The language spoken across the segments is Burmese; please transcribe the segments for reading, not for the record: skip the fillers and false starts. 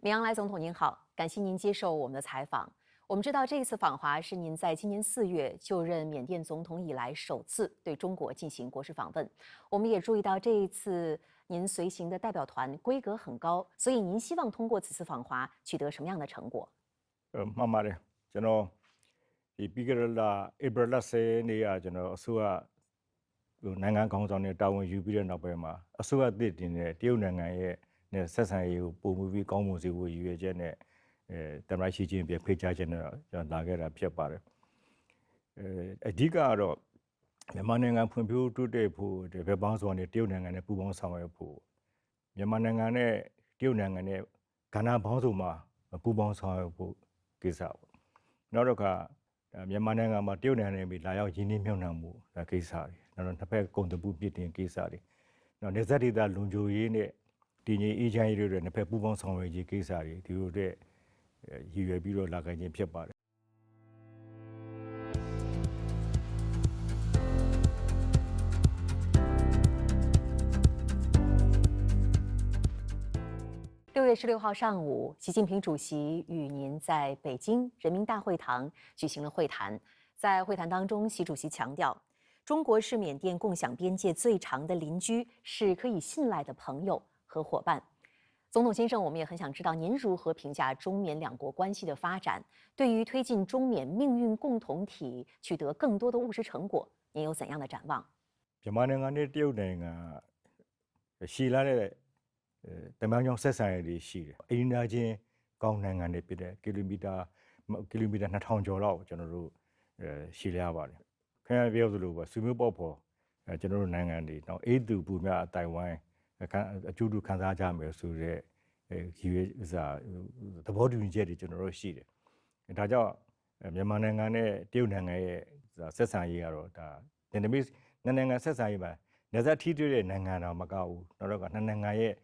米昂莱总统您好，感谢您接受我们的采访。我们知道这一次访华是您在今年4月就任缅甸总统以来首次对中国进行国事访问。我们也注意到这一次您随行的代表团规格很高，所以您希望通过此次访华取得什么样的成果？မှန်ပါတယ်ကျွန်တော်ဒီပြီးခဲ့တဲ့လဧပြီလ10နေ့ကကျွန်တော်အစိုးရနိုင်ငံခေါင်းဆောင်တွေတာဝန်ယူပြီးတဲ့နောက်ပိုင်းမှာအစိုးရသစ်တင်တဲ့တရုတ်နိုင်ငံရဲ့နဲ့ဆက်ဆံရေးကိုပုံမှုပြီးကောင်းမွန်စေဖို့ရည်ရွယ်ချက်နဲ့တမန်ရှိချင်းပြဖိတ်ကြားခြင်းနဲ့ကျွန်တော်လာခဲ့တာဖြစ်ပါတယ်အဓိကကတော့မြန်မာနိုင်ငံဖွံ့ဖြိုးတိုးတက်ဖို့ဒီဘက်ပေါင်းစုံနဲ့တရုတ်နိုင်ငံနဲ့ပူးပေါင်းဆောင်ရွက်ဖို့မြန်မာနိုင်ငံနဲ့တရုတ်နိုင်ငံနဲ့ကဏ္ဍပေါင်းစုံမှာပူးပေါင်းဆောင်ရွက်ဖို့ကိစ္စပေါ့နောက်တော့ကမြန်မာနိုင်ငံမှာတရုတ်နိုင်ငံနဲ့လာရောက်ရင်းနှီးမြှုပ်နှံမှုကိစ္စတွေနောက်တော့တစ်ဖက်ကုန်သွယ်မှုပြည့်တင်ကိစ္စတွေနောက်နေဆက်ဒေသလုံခြုံရေးနဲ့တည်ငြိမ်အေးချမ်းရေးတွေနဲ့နှစ်ဖက်ပူးပေါင်းဆောင်ရွက်ရေးကိစ္စတွေဒီလိုတဲ့ရည်ရွယ်ပြီးတော့လာခိုင်းခြင်းဖြစ်ပါတယ်6月16号上午，习近平主席与您在北京人民大会堂举行了会谈。在会谈当中，习主席强调，中国是缅甸共享边界最长的邻居，是可以信赖的朋友和伙伴。总统先生，我们也很想知道您如何评价中缅两国关系的发展，对于推进中缅命运共同体取得更多的务实成果，您有怎样的展望？မြန်မာနိုင်ငံနဲ့တရုတ်နိုင်ငံရှည်လာတဲ့တမန်ကြောင့်ဆက်ဆံရည်ရှိတယ်။အင်းနာချင်းကောင်းနိုင်ငံတွေဖြစ်တဲ့ကီလိုမီတာ2000ကျော်လောက်ကျွန်တော်တို့ရှည်လျားပါတယ်။ခင်ဗျားပြောသလိုပဲဆွေမျိုးပေါက်ဖော်ကျွန်တော်တို့နိုင်ငံတွေနောက်အေးတူပူမြအတိုင်ဝိုင်းအကျိုးတူခံစားကြမယ်ဆိုတဲ့ရည်ရွယ်သဘောတူညီချက်တွေကျွန်တော်တို့ရှိတယ်။ဒါကြောင့်မြန်မာနိုင်ငံနဲ့တရုတ်နိုင်ငံရဲ့ဆက်ဆံရေးကတော့ဒါနိုင်ငံဆက်ဆံရေးမှာနေဆက်ထိတွေ့တဲ့နိုင်ငံတော်မကဘူး။နောက်တော့ကနိုင်ငံရဲ့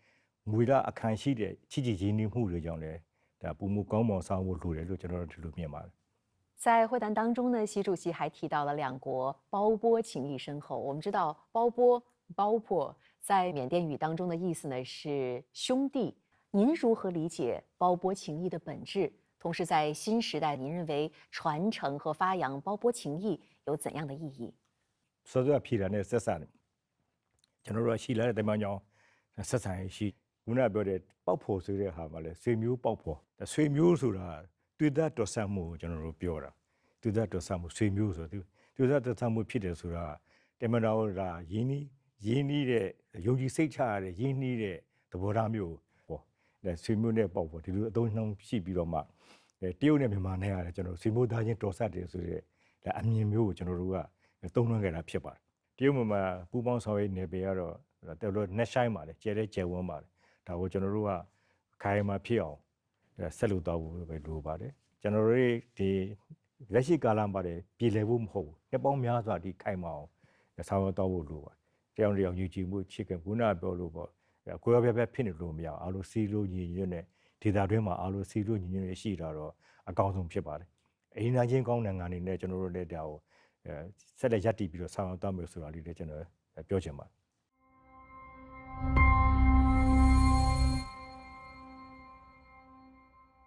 မူလအခမ်းရှိတဲ့ချစ်ကြည်ရင်းနှီးမှုတွေကြောင့်လည်းဒါပုံမှုကောင်းမွန်ဆောင်ဖို့လိုတယ်လို့ကျွန်တော်တို့ဒီလိုမြင်ပါတယ်။在会谈当中呢，习主席还提到了两国胞波情谊深厚。我们知道胞波在缅甸语当中的意思呢是兄弟。您如何理解胞波情谊的本质？同时，在新时代，您认为传承和发扬胞波情谊有怎样的意义？所以批人的ဆက်ဆံကျွန်တော်တို့ရှိလာတဲ့တမန်ကြောင့်ဆက်ဆံရှိခုနပြောတဲ့ပေါက်ဖို့ဆိုတဲ့ဟာမှာလဲဆွေမျိုးပေါက်ဖို့ဆွေမျိုးဆိုတာတွေ့တဲ့တော်ဆမှုကိုကျွန်တော်တို့ပြောတာတွေ့တဲ့တော်ဆမှုဆွေမျိုးဆိုတွေ့တဲ့တော်ဆမှုဖြစ်တယ်ဆိုတာတမန်တော်ကရင်းနှီးတဲ့ယုံကြည်စိတ်ချရတဲ့ရင်းနှီးတဲ့သဘောထားမျိုးပေါ့လဲဆွေမျိုးနဲ့ပေါက်ဖို့ဒီလိုအသုံးနှုန်းရှိပြီးတော့မှတရုတ်နဲ့မြန်မာနဲ့ရတယ်ကျွန်တော်ဆွေမျိုးသားချင်းတော်ဆက်တယ်ဆိုတဲ့အမြင်မျိုးကိုကျွန်တော်တို့ကသုံးနှုန်းခဲ့တာဖြစ်ပါတယ်တရုတ်မှာပူပေါင်းဆောင်ရွက်နေပေကတော့တော်တော်နဲ့ဆိုင်ပါတယ်ကျဲတဲ့ကျဲဝန်းပါတယ်ဒါကိုကျွန်တော်တို့ကခိုင်မှာဖြစ်အောင်ဆက်လုပ်တော့ဖို့ပဲလိုပါတယ်ကျွန်တော်တို့ဒီလက်ရှိကာလမှာပြည်လည်ဖို့မဟုတ်ဘူးနှစ်ပေါင်းများစွာဒီခိုင်မအောင်ဆောင်ရွက်တော့ဖို့လိုပါတယ်တရားယူကြည်မှုချစ်ခင်ခုနပြောလို့ပေါ့ကိုယ်ရပြဖြစ်နေလို့မရအောင်အားလုံးစီလို့ညီညွတ်နဲ့ဒေသတွင်းမှာအားလုံးစီလို့ညီညွတ်နေရှိတာတော့အကောင်းဆုံးဖြစ်ပါတယ်အိမ်နာချင်းကောင်းနိုင်ငံတွေနဲ့ကျွန်တော်တို့လည်းဒါကိုဆက်လက်ရပ်တည်ပြီးတော့ဆောင်ရွက်တော့မယ်ဆိုတာလေးလည်းကျွန်တော်ပြောချင်ပါတယ်